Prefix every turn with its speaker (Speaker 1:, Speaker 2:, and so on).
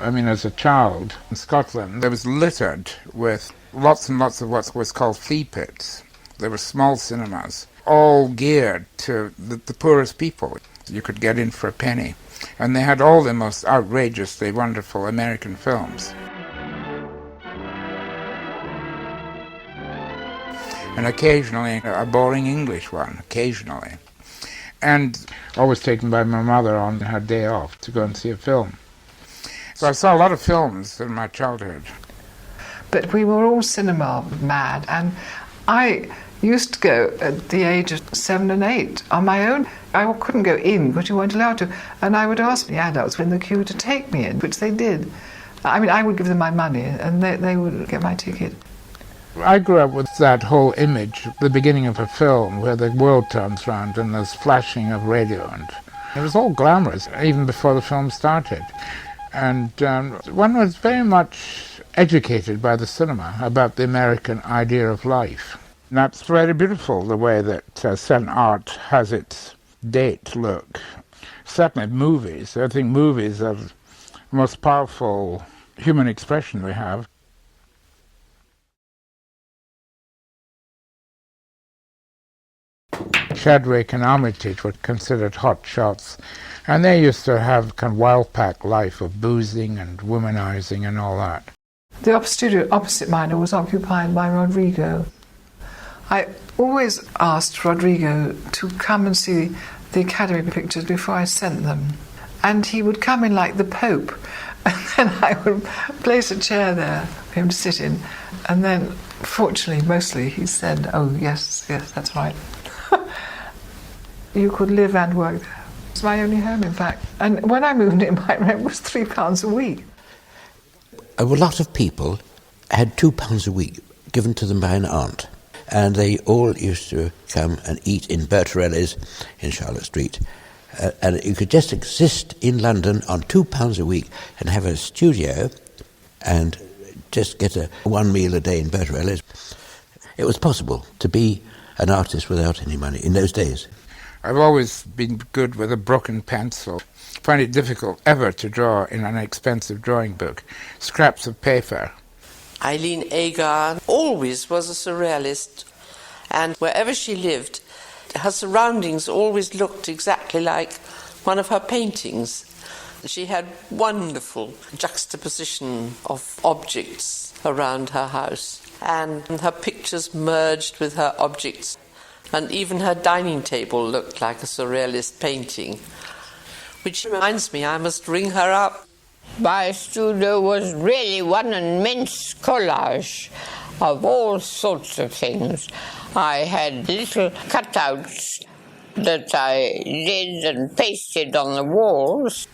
Speaker 1: I mean, as a child in Scotland, it was littered with lots and lots of what was called flea pits. They were small cinemas, all geared to the poorest people. You could get in for a penny. And they had all the most outrageously wonderful American films. And occasionally a boring English one, occasionally. And always taken by my mother on her day off to go and see a film. So I saw a lot of films in my childhood.
Speaker 2: But we were all cinema mad, and I used to go at the age of 7 and 8 on my own. I couldn't go in because you weren't allowed to, and I would ask the adults in the queue to take me in, which they did. I mean, I would give them my money and they would get my ticket.
Speaker 1: I grew up with that whole image, the beginning of a film where the world turns round and there's flashing of radio, and it was all glamorous even before the film started. And one was very much educated by the cinema about the American idea of life. And that's very beautiful, the way that certain art has its date look. Certainly movies. I think movies are the most powerful human expression we have. Chadwick and Armitage were considered hot shots, and they used to have kind of wild-pack life of boozing and womanizing and all that.
Speaker 2: The studio opposite mine was occupied by Rodrigo. I always asked Rodrigo to come and see the Academy pictures before I sent them. And he would come in like the Pope, and then I would place a chair there for him to sit in. And then, fortunately, mostly, he said, "Oh, yes, that's right." You could live and work there. It's my only home, in fact. And when I moved in, my rent was £3 a week.
Speaker 3: A lot of people had £2 a week given to them by an aunt, and they all used to come and eat in Bertorelli's in Charlotte Street. And you could just exist in London on £2 a week and have a studio and just get one meal a day in Bertorelli's. It was possible to be an artist without any money in those days.
Speaker 1: I've always been good with a broken pencil. I find it difficult ever to draw in an expensive drawing book. Scraps of paper.
Speaker 4: Eileen Agar always was a surrealist, and wherever she lived, her surroundings always looked exactly like one of her paintings. She had wonderful juxtaposition of objects around her house, and her pictures merged with her objects. And even her dining table looked like a surrealist painting. Which reminds me, I must ring her up.
Speaker 5: My studio was really one immense collage of all sorts of things. I had little cutouts that I did and pasted on the walls.